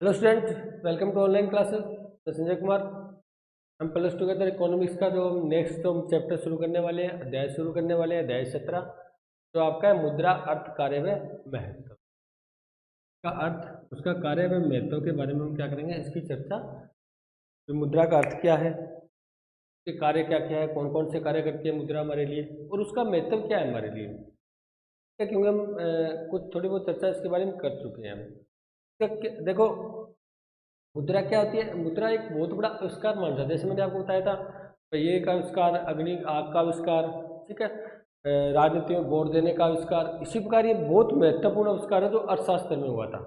Hello student, welcome to online classes. मैं संजय कुमार। हम plus two के अंदर इकोनॉमिक्स का जो नेक्स्ट जो चैप्टर शुरू करने वाले हैं, अध्याय शुरू करने वाले हैं, अध्याय 17, जो आपका है मुद्रा, अर्थ, कार्य व महत्व का अर्थ, उसका कार्य व महत्व के बारे में हम क्या करेंगे, इसकी चर्चा। तो मुद्रा का अर्थ क्या है, उसके कार्य क्या क्या है, कौन कौन से कार्य करती है मुद्रा हमारे लिए, और उसका महत्व क्या है हमारे लिए। क्योंकि हम कुछ थोड़ी बहुत चर्चा इसके बारे में कर चुके हैं। देखो, मुद्रा क्या होती है। मुद्रा एक बहुत बड़ा आविष्कार माना जाता है। जैसे मैंने आपको बताया था, पहिए का आविष्कार, अग्नि आग का आविष्कार, ठीक है, राजनीति में वोट देने का आविष्कार। इसी प्रकार ये बहुत महत्वपूर्ण आविष्कार है जो अर्थशास्त्र में हुआ था।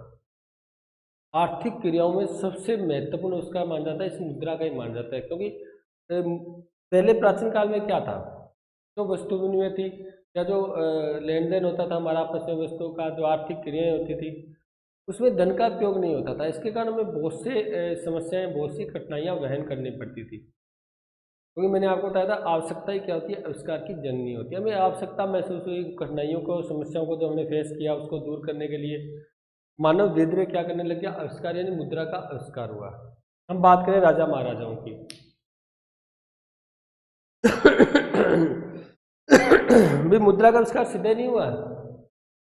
आर्थिक क्रियाओं में सबसे महत्वपूर्ण आविष्कार माना जाता है, इस मुद्रा का ही माना जाता है। क्योंकि पहले प्राचीन काल में क्या था, जो वस्तु विनिमय थी या जो लेन देन होता था हमारा आपस में वस्तुओं का, जो आर्थिक क्रियाएं होती थी, उसमें धन का उपयोग नहीं होता था। इसके कारण हमें बहुत से समस्याएं, बहुत सी कठिनाइयां वहन करनी पड़ती थी। क्योंकि मैंने आपको बताया था, आवश्यकता ही क्या होती है, आविष्कार की जननी होती है। हमें आवश्यकता महसूस हुई, कठिनाइयों को, समस्याओं को जो हमने फेस किया, उसको दूर करने के लिए मानव धीरे धीरे क्या करने लग गया, आविष्कार यानी मुद्रा का आविष्कार हुआ। हम बात करें राजा महाराजाओं की। भी मुद्रा का आविष्कार सीधे नहीं हुआ,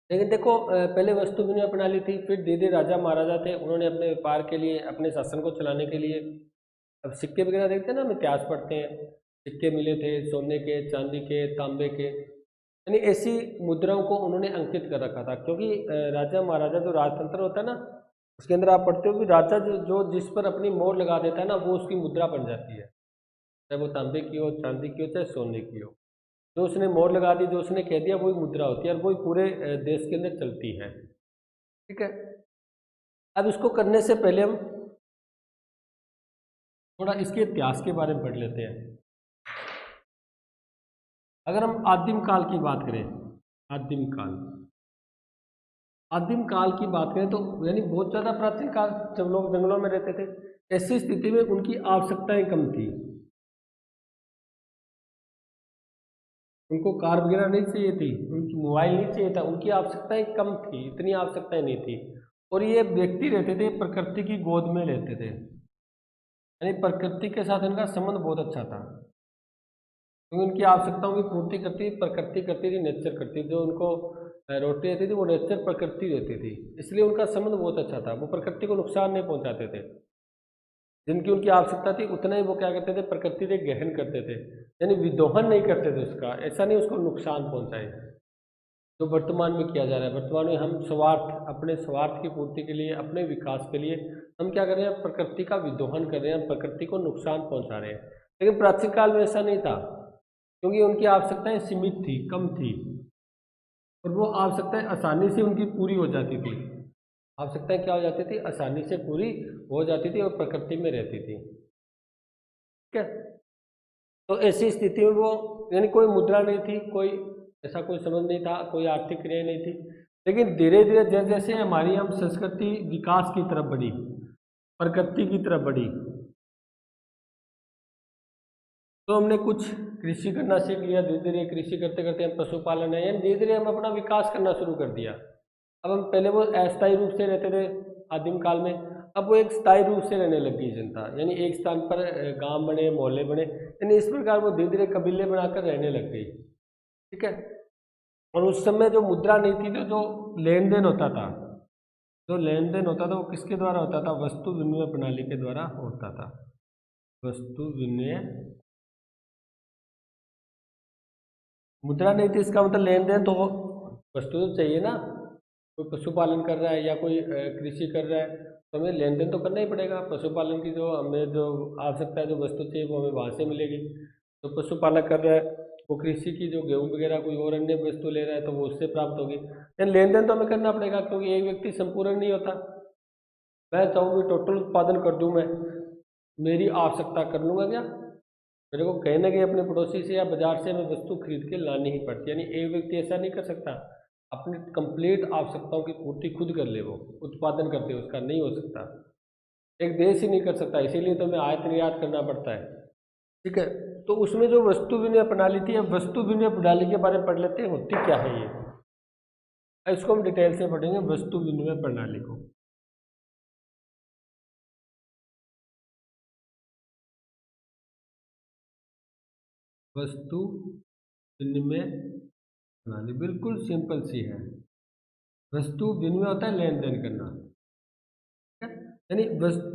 लेकिन देखो, पहले वस्तु विनिमय प्रणाली थी, फिर धीरे धीरे राजा महाराजा थे, उन्होंने अपने व्यापार के लिए, अपने शासन को चलाने के लिए, अब सिक्के वगैरह देखते हैं ना, हम इतिहास पढ़ते हैं, सिक्के मिले थे सोने के, चांदी के, तांबे के, यानी ऐसी मुद्राओं को उन्होंने अंकित कर रखा था। क्योंकि राजा महाराजा जो राजतंत्र होता है ना, उसके अंदर आप पढ़ते हो कि राजा जो जिस पर अपनी मोहर लगा देता है ना, वो उसकी मुद्रा बन जाती है। चाहे वो तांबे की हो, चांदी की हो, चाहे सोने की हो, जो उसने मोहर लगा दी, जो उसने कह दिया, वही मुद्रा होती है और वही पूरे देश के अंदर चलती है। ठीक है। अब इसको करने से पहले हम थोड़ा इसके इतिहास के बारे में पढ़ लेते हैं। अगर हम आदिम काल की बात करें, आदिम काल, आदिम काल की बात करें तो यानी बहुत ज़्यादा प्राचीन काल, जब लोग जंगलों में रहते थे, ऐसी स्थिति में उनकी आवश्यकताएं कम थी। उनको कार वगैरह नहीं चाहिए थी, उनकी मोबाइल नहीं चाहिए था, उनकी आवश्यकताएं कम थी, इतनी आवश्यकताएं नहीं थी। और ये व्यक्ति रहते थे, प्रकृति की गोद में रहते थे, यानी प्रकृति के साथ इनका संबंध बहुत अच्छा था। क्योंकि उनकी आवश्यकताओं की पूर्ति करती प्रकृति करती थी, नेचर करती थी। जो उनको रोटी देती थी, वो नेचर प्रकृति देती थी, इसलिए उनका संबंध बहुत अच्छा था। वो प्रकृति को नुकसान नहीं पहुंचाते थे। जिनकी उनकी आवश्यकता थी उतना ही वो क्या करते थे, प्रकृति से गहन करते थे, यानी विदोहन नहीं करते थे उसका, ऐसा नहीं उसको नुकसान पहुंचाए। जो वर्तमान में किया जा रहा है, वर्तमान में हम स्वार्थ, अपने स्वार्थ की पूर्ति के लिए, अपने विकास के लिए हम क्या कर रहे हैं, प्रकृति का विदोहन कर रहे हैं, प्रकृति को नुकसान पहुंचा रहे हैं। लेकिन प्राचीन काल में ऐसा नहीं था, क्योंकि उनकी आवश्यकताएं सीमित थी, कम थी, और वो आवश्यकताएं आसानी से उनकी पूरी हो जाती थी। आवश्यकताएं क्या हो जाती थी, आसानी से पूरी हो जाती थी और प्रकृति में रहती थी। ठीक है। तो ऐसी स्थिति में वो, यानी कोई मुद्रा नहीं थी, कोई ऐसा कोई संबंध नहीं था, कोई आर्थिक क्रिया नहीं थी। लेकिन धीरे धीरे जैसे जैसे हमारी हम संस्कृति विकास की तरफ बढ़ी, प्रकृति की तरफ बढ़ी, तो हमने कुछ कृषि करना सीख लिया। धीरे धीरे कृषि करते करते हम पशुपालन है, यानी धीरे धीरे हम अपना विकास करना शुरू कर दिया। अब हम, पहले वो अस्थायी रूप से रहते थे आदिम काल में, अब वो एक स्थायी रूप से रहने लगी जनता, यानी एक स्थान पर गांव बने, मोहल्ले बने, यानी इस प्रकार वो धीरे धीरे कबीले बनाकर रहने लग गई। ठीक है। और उस समय जो मुद्रा नहीं थी, तो जो लेन देन होता था, जो लेन देन होता था वो किसके द्वारा होता था, वस्तु विनिमय प्रणाली के द्वारा होता था। वस्तु विनिमय, मुद्रा नहीं थी, इसका मतलब लेन देन तो वस्तु तो चाहिए ना। कोई पशुपालन कर रहा है या कोई कृषि कर रहा है, तो हमें लेन देन तो करना ही पड़ेगा। पशुपालन की जो हमें जो आवश्यकता है, जो वस्तु चाहिए, वो हमें वहाँ से मिलेगी। तो पशुपालक कर रहा है, वो कृषि की जो गेहूँ वगैरह कोई और अन्य वस्तु ले रहा है, तो वो उससे प्राप्त होगी। लेकिन लेन देन तो हमें करना पड़ेगा, क्योंकि एक व्यक्ति संपूर्ण नहीं होता। मैं चाहूँ कि टोटल उत्पादन कर दूँ, मैं मेरी आवश्यकता कर लूँगा क्या, मेरे को कहीं ना कहीं अपने पड़ोसी से या बाजार से मैं वस्तु खरीद के लानी ही पड़ती है। यानी एक व्यक्ति ऐसा नहीं कर सकता अपनी कंप्लीट आवश्यकताओं की पूर्ति खुद कर ले, वो उत्पादन करते, उसका नहीं हो सकता। एक देश ही नहीं कर सकता, इसीलिए तो हमें आयात निर्यात करना पड़ता है। ठीक है। तो उसमें जो वस्तु विनिमय प्रणाली थी, अब वस्तु विनिमय प्रणाली के बारे में पढ़ लेते हैं, होती क्या है ये। इसको हम डिटेल से पढ़ेंगे, वस्तु विनिमय प्रणाली को। वस्तु विनिमय प्रणाली, बिल्कुल सिंपल सी है। वस्तु विनिमय होता है लेन देन करना, यानी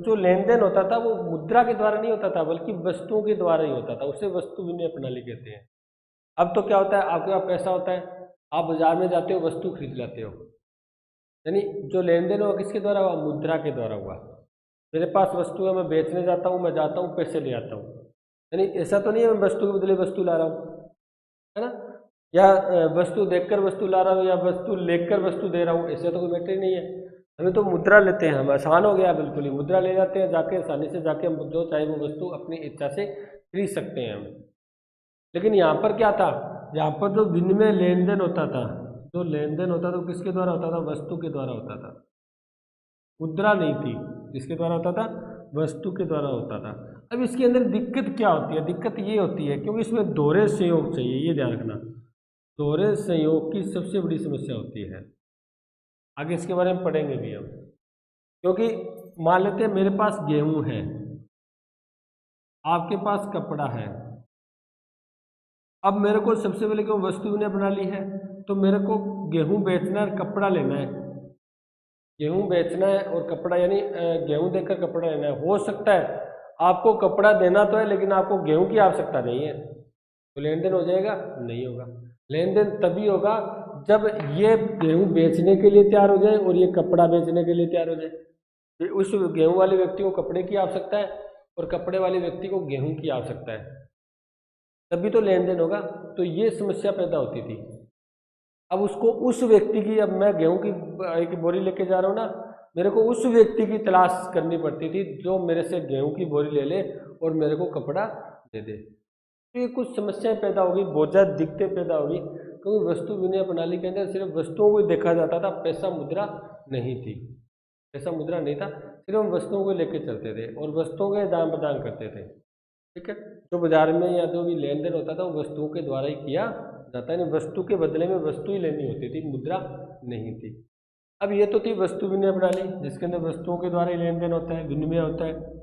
जो लेन देन होता था वो मुद्रा के द्वारा नहीं होता था बल्कि वस्तुओं के द्वारा ही होता था, उसे वस्तु विनिमय प्रणाली कहते हैं। अब तो क्या होता है, आपके पास पैसा होता है, आप बाजार में जाते हो, वस्तु खरीद लाते हो, यानी जो लेन देन हुआ किसके द्वारा हुआ, मुद्रा के द्वारा हुआ। मेरे पास वस्तु है, मैं बेचने जाता हूँ, मैं जाता हूँ पैसे ले आता हूँ, यानी ऐसा तो नहीं है मैं वस्तु के बदले वस्तु ला रहा हूँ, है ना, या वस्तु देखकर वस्तु ला रहा हूँ या वस्तु लेकर वस्तु दे रहा हूँ, ऐसा तो कोई मैटर ही नहीं है। हमें तो मुद्रा लेते हैं, हम आसान हो गया बिल्कुल ही, मुद्रा ले जाते हैं, जाके आसानी से जाके हम जो चाहे वो वस्तु अपनी इच्छा से खरीद सकते हैं हम। लेकिन यहाँ पर क्या था, यहाँ पर जो विनिमय लेन देन होता था, जो लेन देन होता था वो किसके द्वारा होता था, वस्तु के द्वारा होता था, मुद्रा नहीं थी। किसके द्वारा होता था, वस्तु के द्वारा होता था। अब इसके अंदर दिक्कत क्या होती है, दिक्कत ये होती है क्योंकि इसमें दोहरे संयोग चाहिए, ये ध्यान रखना, दोहरे संयोग की सबसे बड़ी समस्या होती है। आगे इसके बारे में पढ़ेंगे भी हम, क्योंकि मान लेते हैं मेरे पास गेहूं है, आपके पास कपड़ा है। अब मेरे को सबसे पहले क्यों वस्तु विनिमय प्रणाली है, तो मेरे को गेहूं बेचना है, कपड़ा लेना है, गेहूं बेचना है और कपड़ा, यानी गेहूं देकर कपड़ा लेना है। हो सकता है आपको कपड़ा देना तो है लेकिन आपको गेहूं की आवश्यकता नहीं है, तो लेन देन हो जाएगा, नहीं होगा। लेन देन तभी होगा जब ये गेहूं बेचने के लिए तैयार हो जाए और ये कपड़ा बेचने के लिए तैयार हो जाए। उस गेहूं वाले व्यक्ति को कपड़े की आवश्यकता है और कपड़े वाले व्यक्ति को गेहूं की आवश्यकता है, तभी तो लेन देन होगा। तो ये समस्या पैदा होती थी। अब उसको उस व्यक्ति की, अब मैं गेहूं की एक बोरी लेके जा रहा हूँ ना, मेरे को उस व्यक्ति की तलाश करनी पड़ती थी जो मेरे से गेहूं की बोरी ले ले और मेरे को कपड़ा दे दे। तो ये कुछ समस्याएं पैदा होगी, बहुत ज़्यादा दिक्कतें पैदा होगी, क्योंकि वस्तु विनिमय प्रणाली के अंदर सिर्फ वस्तुओं को देखा जाता था, पैसा मुद्रा नहीं थी, पैसा मुद्रा नहीं था, सिर्फ हम वस्तुओं को लेके चलते थे और वस्तुओं के दाम प्रदान करते थे। ठीक है, जो बाजार में या जो भी लेन देन होता था वो वस्तुओं के द्वारा ही किया जाता है, वस्तु के बदले में वस्तु ही लेनी होती थी, मुद्रा नहीं थी। अब ये तो थी वस्तु विनिमय प्रणाली जिसके अंदर वस्तुओं के द्वारा ही लेन देन होता है, विनिमय होता है।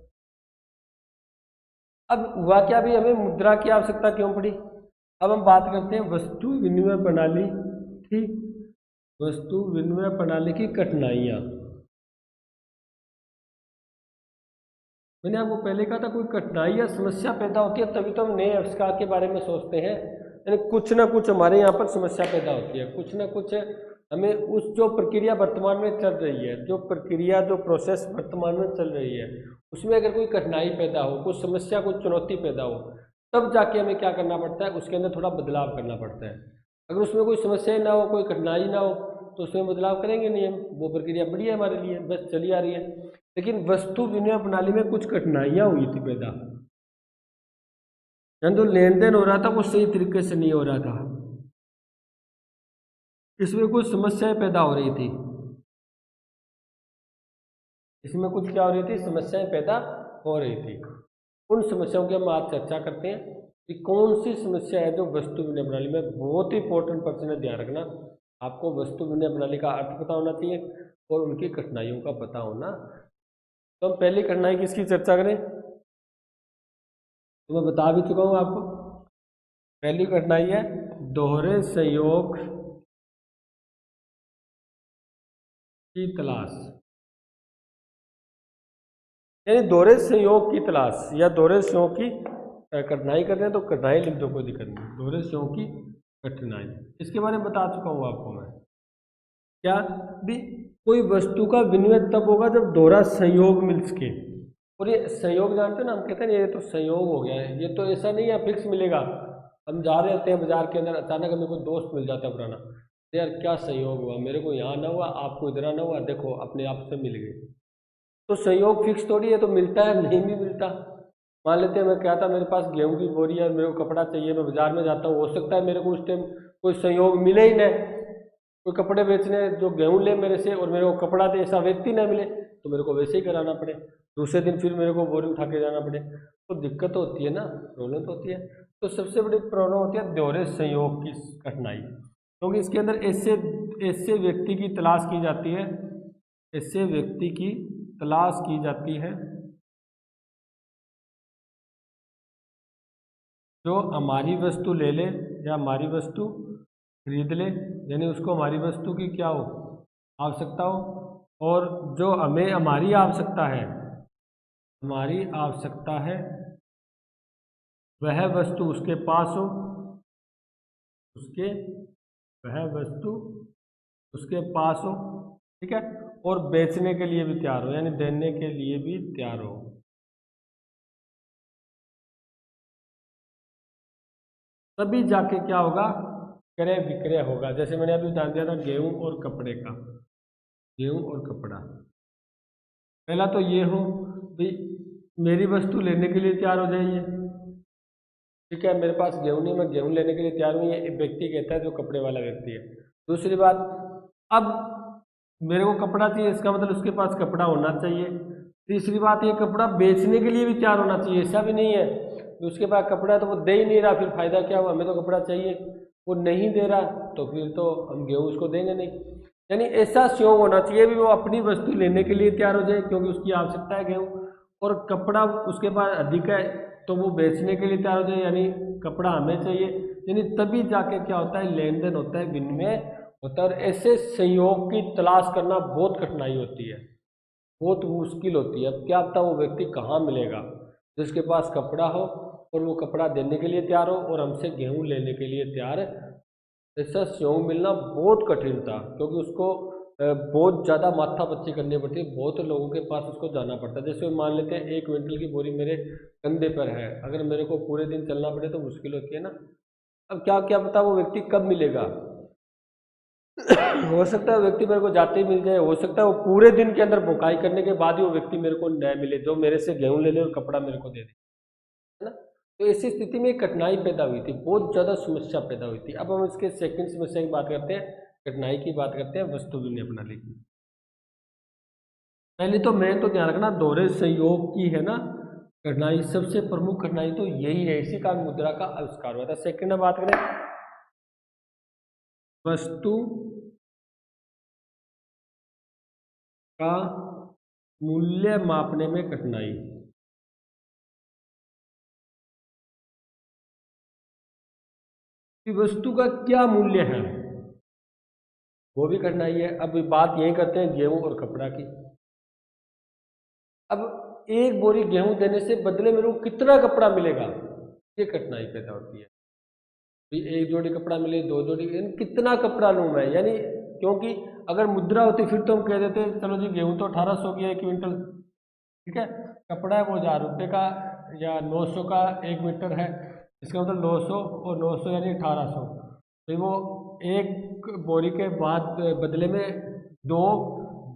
अब हुआ क्या, भी हमें मुद्रा की आवश्यकता क्यों पड़ी। अब हम बात करते हैं वस्तु विनिमय प्रणाली की, वस्तु विनिमय प्रणाली की कठिनाइयाँ। मैंने आपको पहले कहा था कोई कठिनाई या समस्या पैदा होती है तभी तो हम नए आविष्कार के बारे में सोचते हैं, यानी कुछ ना कुछ हमारे यहाँ पर समस्या पैदा होती है, कुछ ना कुछ हमें उस जो प्रक्रिया वर्तमान में चल रही है, जो प्रक्रिया जो प्रोसेस वर्तमान में चल रही है उसमें अगर कोई कठिनाई पैदा हो, कुछ समस्या कुछ चुनौती पैदा हो, तब जाके हमें क्या करना पड़ता है, उसके अंदर थोड़ा बदलाव करना पड़ता है। अगर उसमें कोई समस्या ना हो, कोई कठिनाई ना हो, तो उसमें बदलाव करेंगे नहीं हम, वो प्रक्रिया बढ़िया हमारे लिए बस चली आ रही है। लेकिन वस्तु विनिमय प्रणाली में कुछ कठिनाइयाँ हुई थी पैदा, जो लेन देन हो रहा था वो सही तरीके से नहीं हो रहा था, इसमें कुछ समस्याएं पैदा हो रही थी, इसमें कुछ क्या हो रही थी, समस्याएं पैदा हो रही थी। उन समस्याओं की हम आज चर्चा करते हैं कि कौन सी समस्या है जो वस्तु विनिमय प्रणाली में, बहुत ही इंपॉर्टेंट पर्सन है, ध्यान रखना, आपको वस्तु विनिमय प्रणाली का अर्थ पता होना चाहिए और उनकी कठिनाइयों का पता होना। तो हम पहली कठिनाई किसकी चर्चा करें, तो मैं बता भी चुका हूँ आपको, पहली कठिनाई है दोहरे संयोग की तलाश, यानी दोहरे संयोग की तलाश या दोहरे संयोग की कठिनाई कर रहे हैं तो कठिनाई लिख दो, कोई दिक्कत नहीं, दोहरे संयोग की कठिनाई, इसके बारे में बता चुका हूँ आपको मैं। क्या भी, कोई वस्तु का विनिमय तब होगा जब दोहरा संयोग मिल सके, और ये संयोग जानते हो ना, हम कहते हैं ये तो संयोग हो गया है, ये तो ऐसा नहीं है फिक्स मिलेगा। हम जा रहे होते हैं बाजार के अंदर, अचानक हमें कोई दोस्त मिल जाता है पुराना, यार क्या संयोग हुआ, मेरे को यहाँ ना हुआ, आपको इधर आना हुआ, देखो अपने आप से मिल गए। तो संयोग फिक्स थोड़ी है, तो मिलता है नहीं भी मिलता। मान लेते हैं मैं क्या था, मेरे पास गेहूं की बोरी है, मेरे को कपड़ा चाहिए, मैं बाजार में जाता हूँ, हो सकता है मेरे को उस टाइम कोई संयोग मिले ही नहीं, कोई कपड़े बेचने जो गेहूं ले मेरे से और मेरे को कपड़ा दे ऐसा व्यक्ति ना मिले, तो मेरे को वैसे ही कराना पड़े, दूसरे दिन फिर मेरे को बोरी उठा के जाना पड़े, तो दिक्कत होती है ना, प्रॉब्लम तो होती है। तो सबसे बड़ी प्रॉब्लम होती है दोहरे संयोग की कठिनाई, क्योंकि इसके अंदर ऐसे व्यक्ति की तलाश की जाती है, ऐसे व्यक्ति की तलाश की जाती है जो हमारी वस्तु ले ले या हमारी वस्तु खरीद ले, यानी उसको हमारी वस्तु की क्या हो, आवश्यकता हो, और जो हमें हमारी आवश्यकता है, हमारी आवश्यकता है वह वस्तु उसके पास हो, उसके वह वस्तु उसके पास हो, ठीक है, और बेचने के लिए भी तैयार हो, यानी देने के लिए भी तैयार हो। तभी जाके क्या होगा, क्रय विक्रय होगा। जैसे मैंने अभी उदाहरण दिया था गेहूं और कपड़े का, गेहूं और कपड़ा। पहला तो ये हो भाई मेरी वस्तु लेने के लिए तैयार हो जाइए, ठीक है, मेरे पास गेहूं नहीं, मैं गेहूं लेने के लिए तैयार हूँ, ये व्यक्ति कहता है जो कपड़े वाला व्यक्ति है। दूसरी बात, अब मेरे को कपड़ा चाहिए, इसका मतलब उसके पास कपड़ा होना चाहिए। तीसरी बात, ये कपड़ा बेचने के लिए भी तैयार होना चाहिए, ऐसा भी नहीं है कि उसके पास कपड़ा है तो वो दे ही नहीं रहा, फिर फायदा क्या हुआ, हमें तो कपड़ा चाहिए, वो नहीं दे रहा तो फिर तो हम गेहूँ उसको देंगे नहीं। यानी ऐसा संयोग होना चाहिए भी वो अपनी वस्तु लेने के लिए तैयार हो जाए क्योंकि उसकी आवश्यकता है गेहूँ, और कपड़ा उसके पास अधिक है तो वो बेचने के लिए तैयार हो जाए, यानी कपड़ा हमें चाहिए। यानी तभी जाके क्या होता है, लेन देन होता है, विनिमय होता है। और ऐसे संयोग की तलाश करना बहुत कठिनाई होती है, बहुत मुश्किल होती है। अब क्या पता वो व्यक्ति कहाँ मिलेगा जिसके पास कपड़ा हो और वो कपड़ा देने के लिए तैयार हो और हमसे गेहूं लेने के लिए तैयार है। ऐसा संयोग मिलना बहुत कठिन था क्योंकि उसको बहुत ज़्यादा माथापच्ची करनी पड़ती है, बहुत लोगों के पास उसको जाना पड़ता है। जैसे मान लेते हैं 1 क्विंटल की बोरी मेरे कंधे पर है, अगर मेरे को पूरे दिन चलना पड़े तो मुश्किल होती है ना। अब क्या क्या पता वो व्यक्ति कब मिलेगा हो सकता है व्यक्ति मेरे को जाते ही मिल जाए, हो सकता है वो पूरे दिन के अंदर बुकाई करने के बाद ही वो व्यक्ति मेरे को न मिले जो मेरे से गेहूं ले ले और कपड़ा मेरे को दे दे, है ना। तो ऐसी स्थिति में एक कठिनाई पैदा हुई थी, बहुत ज़्यादा समस्या पैदा हुई थी। अब हम इसके सेकंड समस्या की बात करते हैं, कठिनाई की बात करते हैं वस्तु विनिमय प्रणाली की। पहले तो मैं तो ध्यान रखना दोहरे संयोग की है ना कठिनाई, सबसे प्रमुख कठिनाई तो यही है, इसी कारण मुद्रा का आविष्कार हुआ था। सेकंड में बात करें वस्तु का मूल्य मापने में कठिनाई। कि वस्तु का क्या मूल्य है वो भी कठिनाई है। अब बात यही करते हैं गेहूं और कपड़ा की। अब एक बोरी गेहूं देने से बदले मेरे को कितना कपड़ा मिलेगा, ये कठिनाई पैदा होती है। एक जोड़ी कपड़ा मिले, 2 जोड़ी, यानी कितना कपड़ा लूँ मैं, यानी क्योंकि अगर मुद्रा होती फिर तो हम कह देते चलो जी गेहूं तो 1800 की 1 क्विंटल, ठीक है, कपड़ा है वो 1000 रुपये का या 900 का 1 मीटर है, इसका मतलब 900 और 900 यानी 1800। तो वो एक बोरी के बाद बदले में 2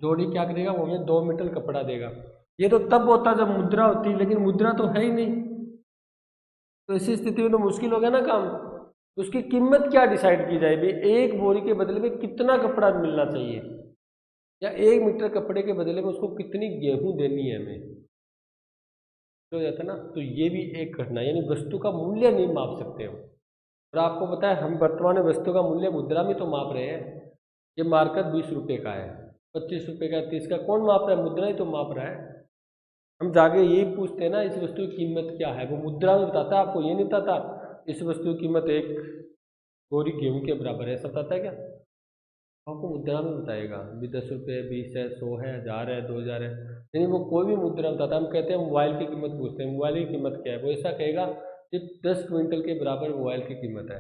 जोड़ी क्या करेगा, वो हमें 2 मीटर कपड़ा देगा। ये तो तब होता जब मुद्रा होती, लेकिन मुद्रा तो है ही नहीं, तो ऐसी स्थिति में तो मुश्किल हो गया ना काम। उसकी कीमत क्या डिसाइड की जाए भाई, एक बोरी के बदले में कितना कपड़ा मिलना चाहिए, या 1 मीटर कपड़े के बदले में उसको कितनी गेहूं देनी है हमें, हो जाता है ना। तो ये भी एक घटना, यानी वस्तु का मूल्य नहीं माप सकते हम। और आपको पता है हम वर्तमान में वस्तु का मूल्य मुद्रा में तो माप रहे हैं। ये मार्कर 20 रुपये का है, 25 रुपये का, 30 का, कौन माप रहा है, मुद्रा ही तो माप रहा है। हम जाके यही पूछते हैं ना इस वस्तु की कीमत क्या है, वो मुद्रा में बताता है, आपको ये नहीं बताता इस वस्तु की कीमत 1 बोरी गेहूं के बराबर है, ऐसा बताता है क्या, आपको मुद्रा में बताएगा भी 10 रुपये, 20 है, 100 है, 1000 है, 2000 है, यानी वो कोई भी मुद्रा बताता है। हम कहते हैं मोबाइल की कीमत पूछते हैं, मोबाइल की कीमत क्या है, वो ऐसा कहेगा कि 10 क्विंटल के बराबर मोबाइल की कीमत है।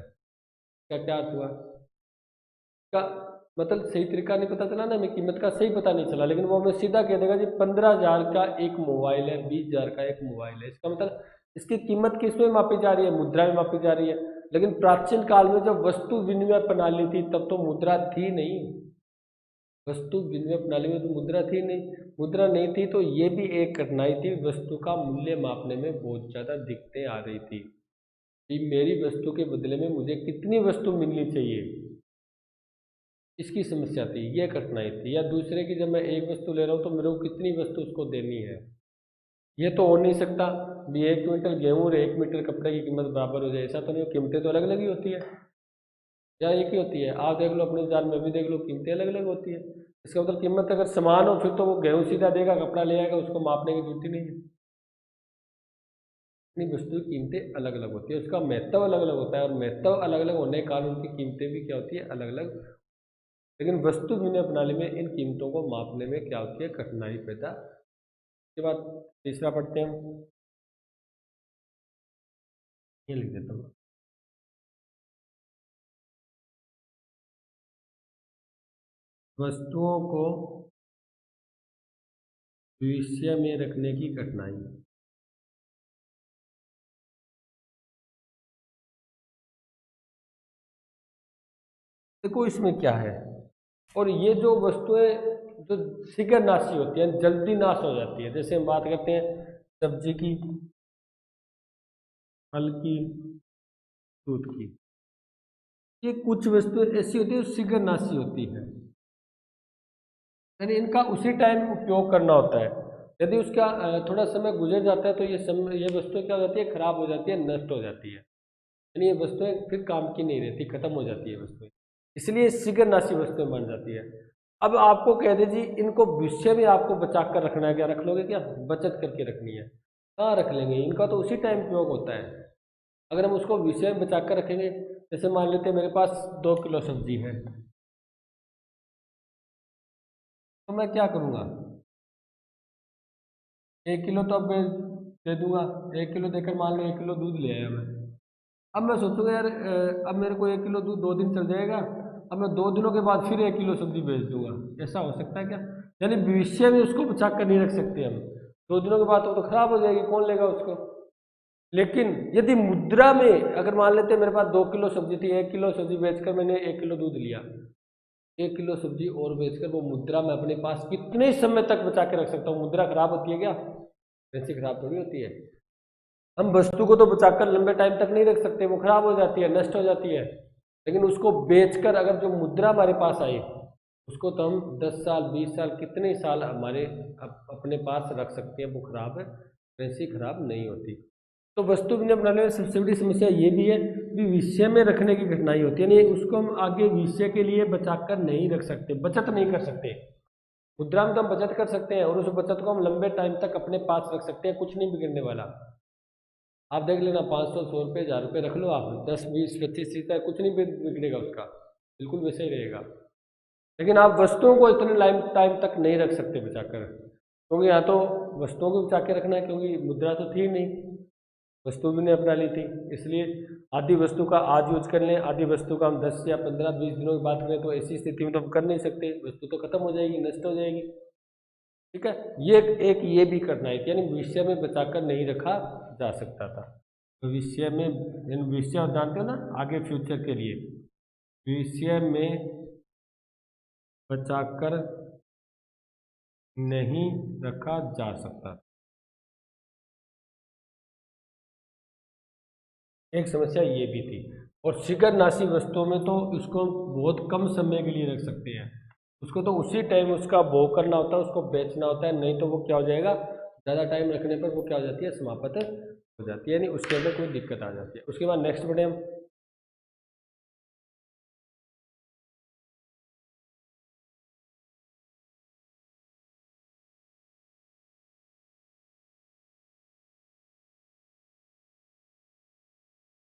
क्या क्या अर्थ हुआ का, मतलब सही तरीका नहीं पता चला ना, हमें कीमत का सही पता नहीं चला, लेकिन वो हमें सीधा कह देगा जी 15,000 का एक मोबाइल है, 20,000 का एक मोबाइल है। इसका मतलब इसकी कीमत किस में मापी जा रही है, मुद्रा में मापी जा रही है। लेकिन प्राचीन काल में जब वस्तु विनिमय प्रणाली थी तब तो मुद्रा थी नहीं, वस्तु विनिमय प्रणाली में तो मुद्रा थी नहीं, मुद्रा नहीं थी, तो ये भी एक कठिनाई थी, वस्तु का मूल्य मापने में बहुत ज़्यादा दिक्कतें आ रही थी कि मेरी वस्तु के बदले में मुझे कितनी वस्तु मिलनी चाहिए, इसकी समस्या थी, ये कठिनाई थी। या दूसरे की जब मैं एक वस्तु ले रहा हूँ तो मेरे को कितनी वस्तु उसको देनी है, ये तो हो नहीं सकता भी 1 क्विंटल गेहूँ और 1 मीटर कपड़े की कीमत बराबर हो जाए, ऐसा तो नहीं, कीमतें तो अलग अलग ही होती है, या एक ही होती है। आप देख लो अपने बाजार में भी देख लो, कीमतें अलग अलग होती है। इसका मतलब कीमत अगर समान हो फिर तो वो गेहूँ सीधा देगा, कपड़ा ले आएगा, उसको मापने की जरूरत ही नहीं है। यानी वस्तु की कीमतें अलग अलग होती है, उसका महत्व अलग अलग होता है, और महत्व अलग अलग होने के कारण उनकी कीमतें भी क्या होती है, अलग अलग। लेकिन वस्तु विनिमय प्रणाली में इन कीमतों को मापने में क्या होती है, कठिनाई पैदा। उसके बाद तीसरा पढ़ते हैं हम, ये लिख देता हूँ। वस्तुओं को भविष्य में रखने की कठिनाई। देखो इसमें क्या है, और ये जो वस्तुएं जो शीघ्र नाशी होती है, जल्दी नाश हो जाती है, जैसे हम बात करते हैं सब्जी की, फल की, दूध की, ये कुछ वस्तुएं ऐसी होती है जो शीघ्र नाशी होती है, यानी इनका उसी टाइम उपयोग करना होता है। यदि उसका थोड़ा समय गुजर जाता है तो ये वस्तुएं क्या हो जाती है, खराब हो जाती है, नष्ट हो जाती है, यानी ये वस्तुएं फिर काम की नहीं रहती, खत्म हो जाती है वस्तुएं, इसलिए शीघ्र नाशी वस्तुएं बन जाती है। अब आपको कह दीजिए इनको भविष्य में आपको बचा कर रखना है, क्या रख लोगे, क्या बचत करके रखनी है, कहाँ रख लेंगे, इनका तो उसी टाइम उपयोग होता है। अगर हम उसको भविष्य में बचा कर रखेंगे, जैसे मान लेते हैं मेरे पास 2 किलो सब्जी है, तो मैं क्या करूँगा, 1 किलो तो अब मैं दे दूंगा, 1 किलो देकर मान लो 1 किलो दूध ले आया मैं। अब मैं सोचूंगा यार अब मेरे को 1 किलो दूध 2 दिन चल जाएगा, अब मैं 2 दिनों के बाद फिर 1 किलो सब्जी बेच दूंगा, ऐसा हो सकता है क्या? यानी भविष्य में उसको बचा कर नहीं रख सकते हम, 2 दिनों के बाद तो खराब हो जाएगी, कौन लेगा उसको। लेकिन यदि मुद्रा में अगर मान लेते हैं मेरे पास 2 किलो सब्जी थी, 1 किलो सब्जी बेचकर मैंने 1 किलो दूध लिया, 1 किलो सब्जी और बेचकर वो मुद्रा में अपने पास कितने समय तक बचा के रख सकता हूँ, मुद्रा खराब होती है क्या? वैसे खराब थोड़ी होती है। हम वस्तु को तो बचाकर लंबे टाइम तक नहीं रख सकते, वो खराब हो जाती है, नष्ट हो जाती है। लेकिन उसको बेचकर अगर जो मुद्रा हमारे पास आई, उसको तो हम 10 साल 20 साल कितने साल हमारे अपने पास रख सकते हैं, वो खराब है वैसी खराब नहीं होती। तो वस्तु विनिमय प्रणाली में सबसे बड़ी समस्या ये भी है कि विषय में रखने की कठिनाई होती है, यानी उसको हम आगे विषय के लिए बचाकर नहीं रख सकते, बचत नहीं कर सकते। मुद्रा में तो हम बचत कर सकते हैं, और उस बचत को हम लंबे टाइम तक अपने पास रख सकते हैं, कुछ नहीं बिगड़ने वाला। आप देख लेना 500 100 रुपये 1000 रुपये रख लो आप, 10 20 25 30 कुछ नहीं बिगड़ेगा उसका, बिल्कुल वैसे ही रहेगा। लेकिन आप वस्तुओं को इतने लाइम टाइम तक नहीं रख सकते बचाकर, क्योंकि यहाँ तो वस्तुओं को बचा के रखना है, क्योंकि मुद्रा तो थी नहीं, वस्तु भी नहीं अपना ली थी, इसलिए आधी वस्तु का आज यूज कर लें, आधी वस्तु का हम 10 या 15 20 दिनों की बात करें तो ऐसी स्थिति में तो हम कर नहीं सकते, वस्तु तो खत्म हो जाएगी, नष्ट हो जाएगी। ठीक है, ये एक ये भी करना है, यानी भविष्य में बचाकर नहीं रखा जा सकता था। भविष्य में भविष्य आप जानते हो ना, आगे फ्यूचर के लिए भविष्य में बचाकर नहीं रखा जा सकता। एक समस्या ये भी थी। और शीघ्रनाशी वस्तुओं में तो इसको बहुत कम समय के लिए रख सकते हैं, उसको तो उसी टाइम उसका भोग करना होता है, उसको बेचना होता है, नहीं तो वो क्या हो जाएगा, ज़्यादा टाइम रखने पर वो क्या हो जाती है, समाप्त हो जाती है, यानी उसके अंदर कोई दिक्कत आ जाती है। उसके बाद नेक्स्ट बढ़े हम,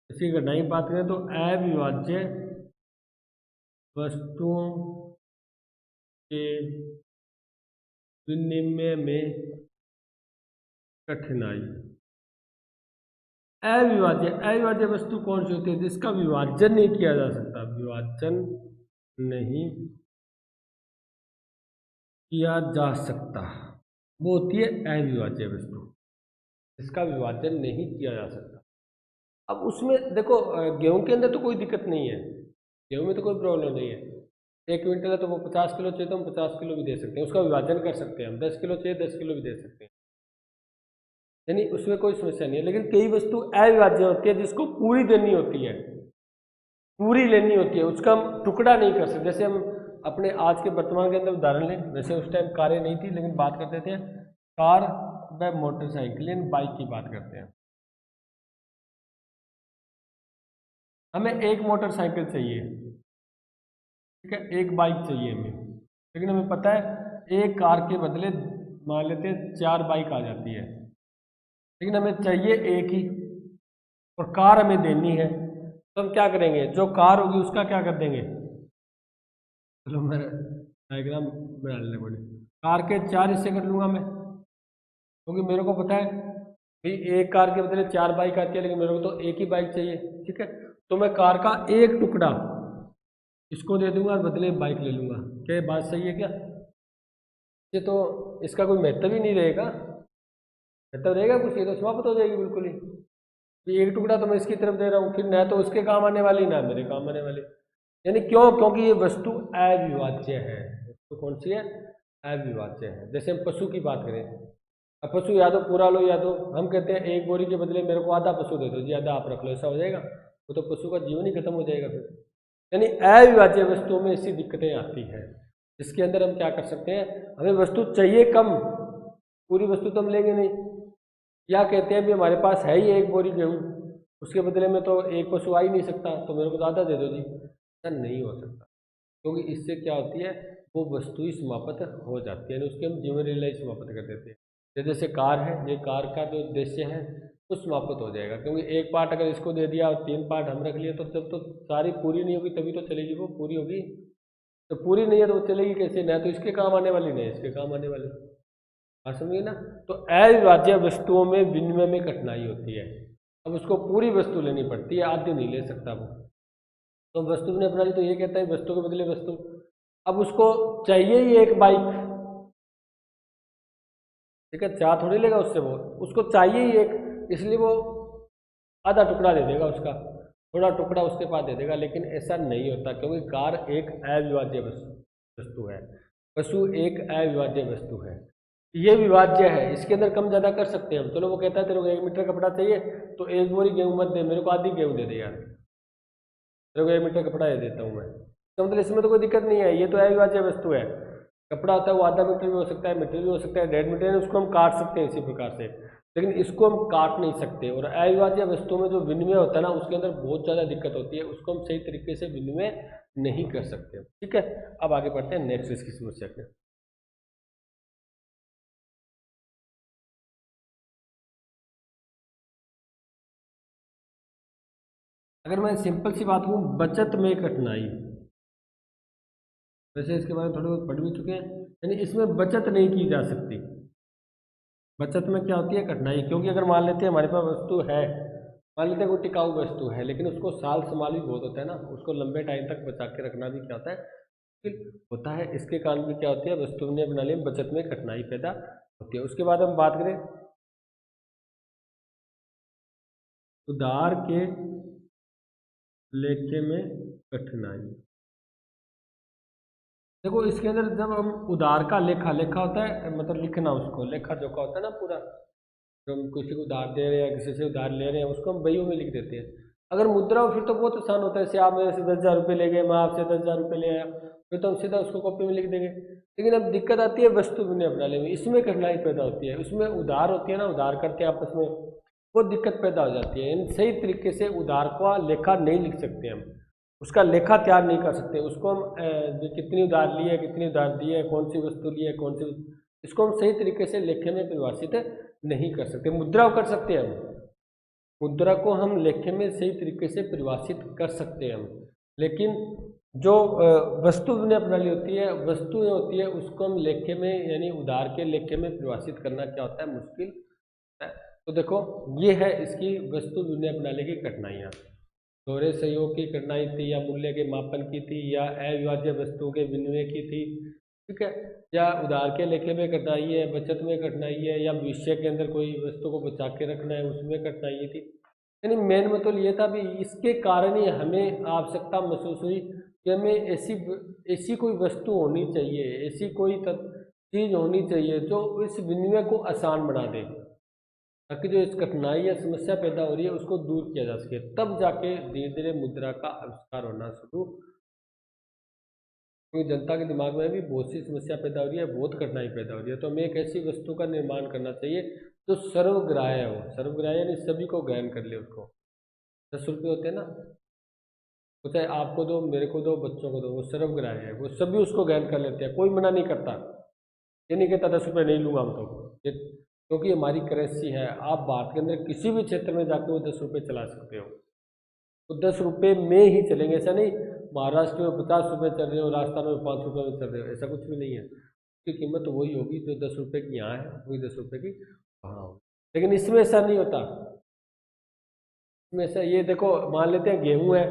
इसी घटना की बात करें तो अविभाज्य वस्तुओं के विनिमय में कठिनाई। अविभाज्य वस्तु कौन सी होती है, जिसका विभाजन नहीं किया जा सकता, विभाजन नहीं किया जा सकता, वो होती है अविभाज्य वस्तु, जिसका विभाजन नहीं किया जा सकता। अब उसमें देखो गेहूं के अंदर तो कोई दिक्कत नहीं है, गेहूं में तो कोई प्रॉब्लम नहीं है, 1 क्विंटल है तो वो 50 किलो चाहिए तो हम 50 किलो भी दे सकते हैं, उसका विभाजन कर सकते हैं हम, 10 किलो चाहिए 10 किलो भी दे सकते हैं, यानी उसमें कोई समस्या नहीं है। लेकिन कई वस्तु अविभाज्य होती है जिसको पूरी देनी होती है, पूरी लेनी होती है, उसका हम टुकड़ा नहीं कर सकते। जैसे हम अपने आज के वर्तमान के अंदर उदाहरण लें, वैसे उस टाइम कारें नहीं थी, लेकिन बात करते थे कार व मोटरसाइकिल यानी बाइक की बात करते हैं। हमें एक मोटरसाइकिल चाहिए, ठीक है, एक बाइक चाहिए हमें, लेकिन हमें पता है एक कार के बदले मान लेते हैं 4 बाइक आ जाती है, लेकिन हमें चाहिए एक ही और कार हमें देनी है, तो हम क्या करेंगे, जो कार होगी उसका क्या कर देंगे, चलो मैं डायग्राम बना लेने पड़े, कार के 4 हिस्से कर लूँगा मैं, क्योंकि मेरे को पता है कि एक कार के बदले 4 बाइक आती है, लेकिन मेरे को तो एक ही बाइक चाहिए। ठीक है, तो मैं कार का एक टुकड़ा इसको दे दूंगा और बदले बाइक ले लूँगा। क्या ये बात सही है क्या? ये तो इसका कोई महत्व ही नहीं रहेगा, महत्व रहेगा कुछ, ये तो समाप्त हो जाएगी बिल्कुल ही। ये एक टुकड़ा तो मैं इसकी तरफ दे रहा हूँ, फिर ना तो उसके काम आने वाली ना मेरे काम आने वाली। यानी क्यों? क्योंकि ये वस्तु अविभाज्य है। वस्तु कौन सी है? अविभाज्य है। जैसे हम पशु की बात करें, अब पशु या तो पूरा लो या तो हम कहते हैं एक बोरी के बदले मेरे को आधा पशु दे दो जी, आधा आप रख लो, ऐसा हो जाएगा? वो तो पशु का जीवन ही खत्म हो जाएगा फिर। यानी अविभाज्य वस्तुओं में ऐसी दिक्कतें आती हैं, जिसके अंदर हम क्या कर सकते हैं, हमें वस्तु चाहिए कम, पूरी वस्तु तो हम लेंगे नहीं, या कहते हैं भी हमारे पास है ही एक बोरी गेहूँ, उसके बदले में तो एक पशु आ ही नहीं सकता, तो मेरे को तो आधा दे दो जी। ऐसा नहीं हो सकता, क्योंकि इससे क्या होती है, वो वस्तु ही समाप्त हो जाती है, यानी उसके हम जीवन लीला ही समाप्त कर देते हैं। जैसे कार है, ये कार का जो उद्देश्य है वो समाप्त हो जाएगा, क्योंकि एक पार्ट अगर इसको दे दिया और 3 पार्ट हम रख लिए, तो जब तो सारी पूरी नहीं होगी तभी तो चलेगी, वो पूरी होगी तो पूरी नहीं है तो वो चलेगी कैसे? ना तो इसके काम आने वाली, नहीं इसके काम आने वाली। बात समझिए ना? तो अविभाज्य वस्तुओं में विनिमय में कठिनाई होती है। अब उसको पूरी वस्तु लेनी पड़ती है, आधी नहीं ले सकता वो। तो वस्तु विनिमय प्रणाली तो ये कहता है वस्तु के बदले वस्तु। अब उसको चाहिए ही एक बाइक, ठीक है, चाह थोड़ी लेगा उससे, वो उसको चाहिए ही एक, इसलिए वो आधा टुकड़ा दे देगा उसका, थोड़ा टुकड़ा उसके पास दे देगा। लेकिन ऐसा नहीं होता, क्योंकि कार एक अविभाज्य वस्तु है, पशु एक अविभाज्य वस्तु है। ये विभाज्य है, इसके अंदर कम ज्यादा कर सकते हैं हम। चलो वो कहता है तेरे को 1 मीटर कपड़ा चाहिए तो एक बोरी गेहूं मत दे, मेरे को आधी गेहूं दे दे यार, तेरे को 1 मीटर कपड़ा दे देता हूँ मैं, तो मतलब इसमें तो कोई दिक्कत नहीं है, ये तो अविभाज्य वस्तु है। कपड़ा होता है वो आधा मीटर भी हो सकता है, मीटर भी हो सकता है, 1.5 मीटर, उसको हम काट सकते हैं इसी प्रकार से, लेकिन इसको हम काट नहीं सकते। और अविभाज्य वस्तुओं में जो विनिमय होता है ना, उसके अंदर बहुत ज़्यादा दिक्कत होती है, उसको हम सही तरीके से विनिमय नहीं कर सकते। ठीक है, अब आगे बढ़ते हैं नेक्स्ट इसकी समस्या के। अगर मैं सिंपल सी बात कहूँ, बचत में कठिनाई, वैसे इसके बारे में थोड़े बहुत पढ़ भी चुके हैं, यानी इसमें बचत नहीं की जा सकती। बचत में क्या होती है? कठिनाई। क्योंकि अगर मान लेते हैं हमारे पास वस्तु है, मान लेते हैं कोई टिकाऊ वस्तु है, लेकिन उसको साल संभाल भी बहुत होता है ना, उसको लंबे टाइम तक बचा के रखना भी क्या होता है, मुश्किल होता है। इसके कारण भी क्या होती है, वस्तु विनिमय प्रणाली में बचत में कठिनाई पैदा होती है। उसके बाद हम बात करें उधार के लेखे में कठिनाई। देखो इसके अंदर जब हम उधार का लेखा, लेखा होता है मतलब लिखना, उसको लेखा जोखा होता है ना पूरा, जो हम किसी को उधार दे रहे हैं, किसी से उधार ले रहे हैं, उसको हम बहियों में लिख देते हैं। अगर मुद्रा हो फिर तो बहुत आसान होता है, जैसे आप मेरे से 10,000 रुपये ले गए, मैं आपसे 10,000 रुपये ले आया, फिर तो हम सीधा उसको कॉपी में लिख देंगे। लेकिन अब दिक्कत आती है वस्तु विनिमय प्रणाली में, इसमें कठिनाई पैदा होती है। उसमें उधार होती है ना, उधार करते हैं आपस में, वो दिक्कत पैदा हो जाती है। यानी सही तरीके से उधार का लेखा नहीं लिख सकते हम, उसका लेखा तैयार नहीं कर सकते। उसको हम जो कितनी उधार ली है, कितनी उधार दी है, कौन सी वस्तु ली है, कौन सी, इसको हम सही तरीके से लेखे में परिभाषित नहीं कर सकते। मुद्रा कर सकते हैं हम, मुद्रा को हम लेखे में सही तरीके से परिभाषित कर सकते हैं हम, लेकिन जो वस्तु विनिमय प्रणाली होती है, वस्तुएं होती है, उसको हम लेखे में यानी उधार के लेखे में परिभाषित करना क्या होता है, मुश्किल है। तो देखो ये है इसकी वस्तु विनिमय प्रणाली की कठिनाइयाँ। दोहरे सहयोग की कठिनाई थी, या मूल्य के मापन की थी, या अविभाज्य वस्तुओं के विनिमय की थी, ठीक है, या उधार के लेखे में कठिनाई है, बचत में कठिनाई है, या भविष्य के अंदर कोई वस्तु को बचा के रखना है उसमें कठिनाई थी। यानी मेन मतलब ये था भी इसके कारण ही हमें आवश्यकता महसूस हुई कि हमें ऐसी ऐसी कोई वस्तु होनी चाहिए, ऐसी कोई चीज़ होनी चाहिए जो इस विनिमय को आसान बना दे, ताकि जो इस कठिनाई या समस्या पैदा हो रही है उसको दूर किया जा सके। तब जाके धीरे धीरे मुद्रा का आविष्कार होना शुरू, क्योंकि जनता के दिमाग में भी बहुत सी समस्या पैदा हो रही है, बहुत कठिनाई पैदा हो रही है। तो हमें एक ऐसी वस्तु का निर्माण करना चाहिए जो सर्वग्राह्य हो। सर्वग्राह्य यानी सभी को ग्रहण कर ले उसको। 10 रुपये होते हैं ना, वो चाहे आपको दो, मेरे को दो, बच्चों को दो, वो सर्वग्राह्य है, वो सभी उसको ग्रहण कर लेते हैं, कोई मना नहीं करता। ये नहीं कहता 10 रुपये नहीं लूँगा हम तो, ये क्योंकि हमारी करेंसी है। आप भारत के अंदर किसी भी क्षेत्र में जाकर वो 10 रुपये चला सकते हो, तो 10 रुपये में ही चलेंगे। ऐसा नहीं महाराष्ट्र में 50 रुपये चल रहे हो, राजस्थान में 5 रुपये में चल रहे हो, ऐसा कुछ भी नहीं है। उसकी कीमत वही होगी जो 10 रुपये की यहाँ है, वही 10 रुपये की वहाँ होगी। लेकिन इसमें ऐसा नहीं होता। इसमें ऐसा, ये देखो मान लेते हैं गेहूँ है,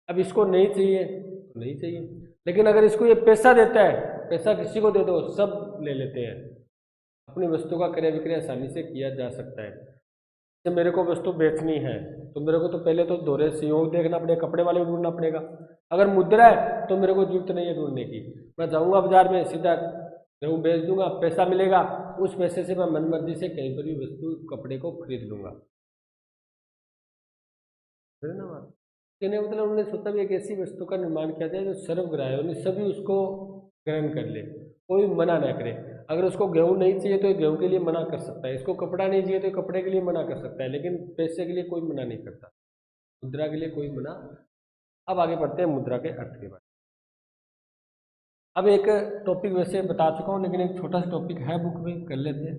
अब इसको नहीं चाहिए तो नहीं चाहिए, लेकिन अगर इसको ये पैसा देता है, पैसा किसी को दे दो, सब ले लेते हैं। अपनी वस्तु का क्रय विक्रय आसानी से किया जा सकता है। जैसे मेरे को वस्तु बेचनी है तो मेरे को तो पहले तो दोहरे सहयोग देखना पड़ेगा, कपड़े वाले ढूंढना पड़ेगा। अगर मुद्रा है तो मेरे को जरूरत नहीं है ढूंढने की, मैं जाऊंगा बाजार में सीधा गेहूँ बेच दूंगा, पैसा मिलेगा, उस पैसे से मैं मनमर्जी से कहीं पर भी वस्तु कपड़े को खरीद लूंगा। कहने मतलब उन्होंने सोचा भी एक ऐसी वस्तु का निर्माण किया जाए जो सर्वग्राही हो, सभी उसको ग्रहण कर ले, कोई मना ना करे। अगर उसको गेहूँ नहीं चाहिए तो गेहूँ के लिए मना कर सकता है, इसको कपड़ा नहीं चाहिए तो कपड़े के लिए मना कर सकता है, लेकिन पैसे के लिए कोई मना नहीं करता, मुद्रा के लिए कोई मना। अब आगे बढ़ते हैं मुद्रा के अर्थ के बारे में। अब एक टॉपिक वैसे बता चुका हूँ, लेकिन एक छोटा सा टॉपिक है बुक में, कर लेते हैं।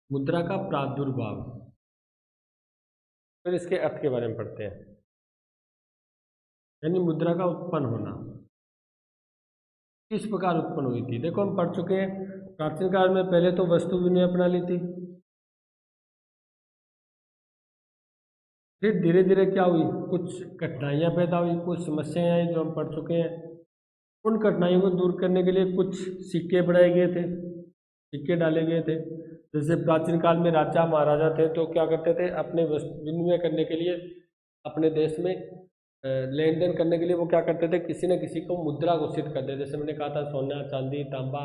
मुद्रा का प्रादुर्भाव, फिर इसके अर्थ के बारे में पढ़ते हैं। यानी मुद्रा का उत्पन्न होना किस प्रकार उत्पन्न हुई थी, देखो हम पढ़ चुके हैं। प्राचीन काल में पहले तो वस्तु विनिमय अपना ली थी, फिर धीरे धीरे क्या हुई, कुछ कठिनाइयाँ पैदा हुई, कुछ समस्याएं आई जो हम पढ़ चुके हैं। उन कठिनाइयों को दूर करने के लिए कुछ सिक्के बनाए गए थे, सिक्के डाले गए थे। जैसे प्राचीन काल में राजा महाराजा थे तो क्या करते थे, अपने वस्तु विनिमय करने के लिए, अपने देश में लेन देन करने के लिए वो क्या करते थे, किसी न किसी को मुद्रा घोषित कर देते। जैसे मैंने कहा था सोना चांदी तांबा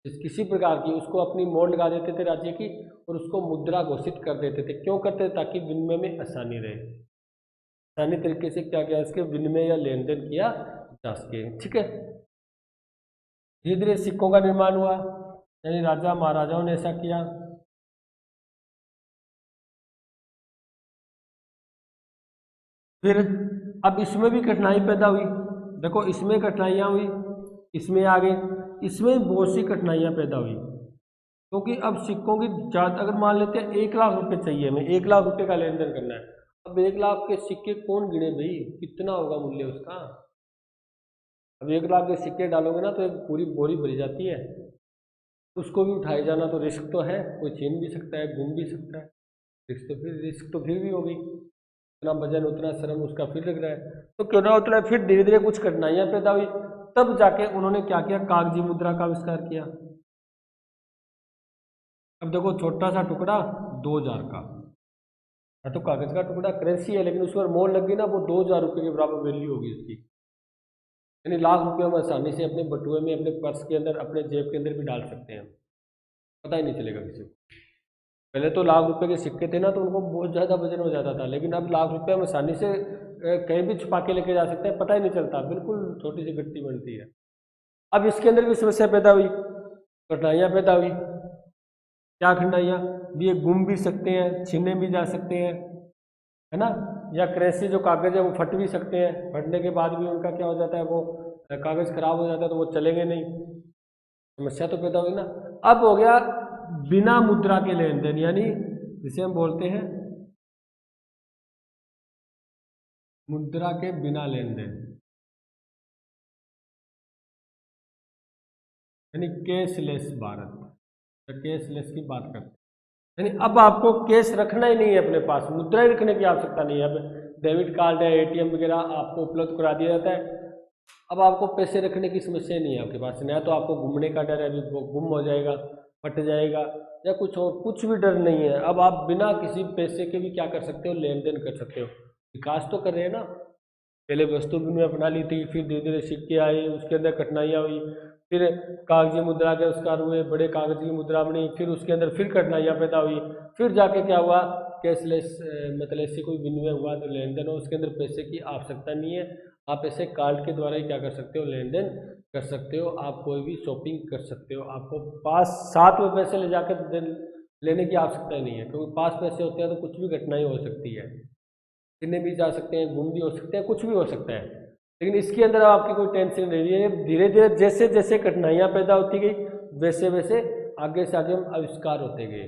किसी प्रकार की, उसको अपनी मोल लगा देते थे राज्य की और उसको मुद्रा घोषित कर देते थे। क्यों करते थे, ताकि विनिमय में आसानी रहे, आसानी तरीके से क्या क्या इसके विनिमय या लेन देन किया जा सके। ठीक है, धीरे धीरे सिक्कों का निर्माण हुआ, यानी राजा महाराजाओं ने ऐसा किया। फिर अब इसमें भी कठिनाई पैदा हुई, देखो इसमें कठिनाइयाँ हुई, इसमें आ गई, इसमें बहुत सी कठिनाइयाँ पैदा हुई, क्योंकि अब सिक्कों की ज़्यादा, अगर मान लेते हैं 1 लाख रुपए चाहिए, हमें 1 लाख रुपए का लेन देन करना है। अब 1 लाख के सिक्के कौन गिने भाई, कितना होगा मूल्य उसका। अब 1 लाख के सिक्के डालोगे ना तो एक पूरी बोरी भरी जाती है, उसको भी उठाए जाना तो रिस्क तो है, कोई छीन भी सकता है, घूम भी सकता है, रिस्क तो फिर भी हो गई, उतना वजन उतना श्रम उसका फिर लग रहा है, तो क्यों ना उतना। फिर धीरे धीरे कुछ कठिनाइयाँ पैदा हुई, तब जाके उन्होंने क्या किया, कागजी मुद्रा का आविष्कार किया। अब देखो छोटा सा टुकड़ा 2000 का है, तो कागज का टुकड़ा करेंसी है, लेकिन उस पर मोल लग गई ना, वो 2000 रुपये के बराबर वैल्यू होगी उसकी। यानी लाख रुपये हम आसानी से अपने बटुए में, अपने पर्स के अंदर, अपने जेब के अंदर भी डाल सकते हैं, पता ही नहीं चलेगा किसी को। पहले तो लाख रुपए के सिक्के थे ना, तो उनको बहुत ज़्यादा वजन हो जाता था, लेकिन अब लाख रुपये हम आसानी से कहीं भी छुपा के लेके जा सकते हैं, पता ही नहीं चलता, बिल्कुल छोटी सी गट्टी बनती है। अब इसके अंदर भी समस्या पैदा हुई, कठिनाइयाँ पैदा हुई। क्या कठिनाइयाँ, ये गुम भी सकते हैं, छीने भी जा सकते हैं, है ना, या करेंसी जो कागज़ है वो फट भी सकते हैं, फटने के बाद भी उनका क्या हो जाता है, वो कागज़ खराब हो जाता है, तो वो चलेंगे नहीं, समस्या तो पैदा हुई ना। अब हो गया बिना मुद्रा के लेन देन, यानी जिसे हम बोलते हैं मुद्रा के बिना लेन देन, यानी कैशलेस भारत, तो कैशलेस की बात करते हैं। यानी अब आपको कैश रखना ही नहीं है अपने पास, मुद्रा ही रखने की आवश्यकता नहीं है। अब डेबिट कार्ड है, एटीएम वगैरह आपको उपलब्ध करा दिया जाता है। अब आपको पैसे रखने की समस्या नहीं है आपके पास, ना तो आपको घूमने का डर है, अभी वो गुम हो जाएगा, फट जाएगा, या कुछ और, कुछ भी डर नहीं है। अब आप बिना किसी पैसे के भी क्या कर सकते हो, लेन देन कर सकते हो। विकास तो कर रहे हैं ना, पहले वस्तु विनिमय अपना ली थी, फिर धीरे धीरे सिक्के आए, उसके अंदर कठिनाइयाँ हुई, फिर कागजी मुद्रा के आविष्कार हुए, बड़े कागज की मुद्रा बनी, फिर उसके अंदर फिर कठिनाइयाँ पैदा हुई, फिर जाके क्या हुआ, कैशलेस, मतलब ऐसे कोई विनिमय हुआ तो लेन देन हो, उसके अंदर पैसे की आवश्यकता नहीं है, आप ऐसे कार्ड के द्वारा ही क्या कर सकते हो, लेन देन कर सकते हो, आप कोई भी शॉपिंग कर सकते हो। आपको पास साथ में पैसे ले जाकर लेने की आवश्यकता ही नहीं है, क्योंकि पास पैसे होते हैं तो कुछ भी घटनाएं हो सकती है, छीने भी जा सकते हैं, गुम भी हो सकते हैं, कुछ भी हो सकता है। लेकिन इसके अंदर आपकी कोई टेंशन नहीं है, धीरे धीरे जैसे जैसे कठिनाइयाँ पैदा होती गई, वैसे वैसे आगे से आगे हम आविष्कार होते गए।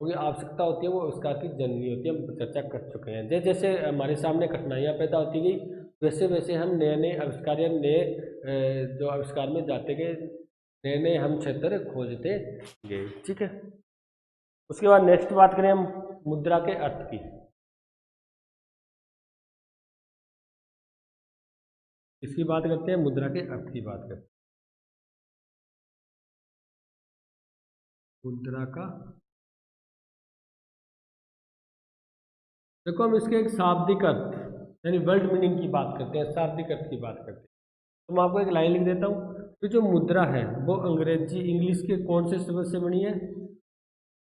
क्योंकि आवश्यकता होती है वो आविष्कार की जननी होती है, हम चर्चा कर चुके हैं। जैसे जैसे हमारे सामने कठिनाइयाँ पैदा होती गई, वैसे वैसे हम नए नए आविष्कार या नए जो आविष्कार में जाते गए, नए नए हम क्षेत्र खोजते गए। ठीक है, उसके बाद नेक्स्ट बात करें हम मुद्रा के अर्थ की। इसकी बात करते हैं, मुद्रा के अर्थ की बात करते हैं। मुद्रा का, देखो हम इसके एक शाब्दिक अर्थ यानी वर्ड मीनिंग की बात करते हैं, शाब्दिक अर्थ की बात करते हैं। तो मैं आपको एक लाइन लिख देता हूँ कि जो मुद्रा है वो अंग्रेजी इंग्लिश के कौन से शब्द से बनी है?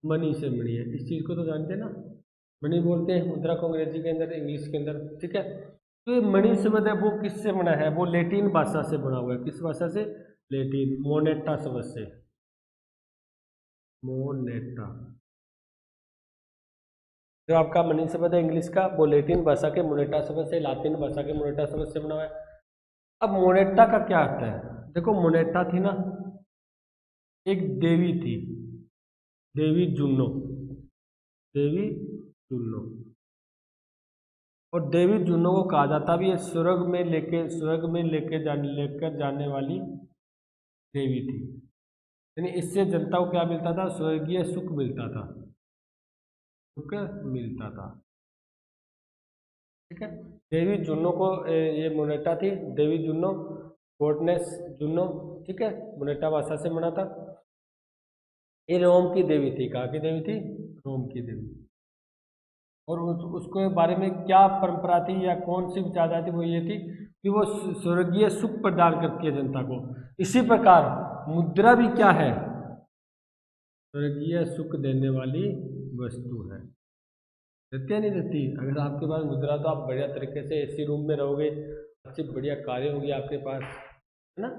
मनी से बनी है। इस चीज़ को तो जानते हैं ना, मनी बोलते हैं मुद्रा को अंग्रेजी के अंदर, इंग्लिश के अंदर। ठीक है, तो ये मनी शब्द है वो किससे बना है? वो लैटिन भाषा से बना हुआ है। किस भाषा से? लैटिन, मोनेटा शब्द से, मोनेटा। जो आपका मनी शब्द है इंग्लिश का, वो लैटिन भाषा के मोनेटा शब्द से, लातिन भाषा के मोनेटा शब्द से बना हुआ है। अब मोनेटा का क्या अर्थ है? देखो मोनेटा थी ना, एक देवी थी, देवी जुनो, देवी जुनो। और देवी जुनो को कहा जाता भी है स्वर्ग में लेकर जाने वाली देवी थी। यानी इससे जनता को क्या मिलता था? स्वर्गीय सुख मिलता था, सुख मिलता था। ठीक है, देवी जुनो को ये मोनेटा थी, देवी जुनो, गॉडनेस जुनो। ठीक है, मोनेटा भाषा से बना था। ये रोम की देवी थी। कहाँ की देवी थी? रोम की देवी। और उसके बारे में क्या परंपरा थी या कौन सी विचारधारा थी? वो ये थी कि वो स्वर्गीय सुख प्रदान करती है जनता को। इसी प्रकार मुद्रा भी क्या है? स्वर्गीय सुख देने वाली वस्तु है। देती है नहीं देती? अगर आपके पास मुद्रा तो आप बढ़िया तरीके से एसी रूम में रहोगे, अच्छी बढ़िया कार्य होगी आपके पास, है ना,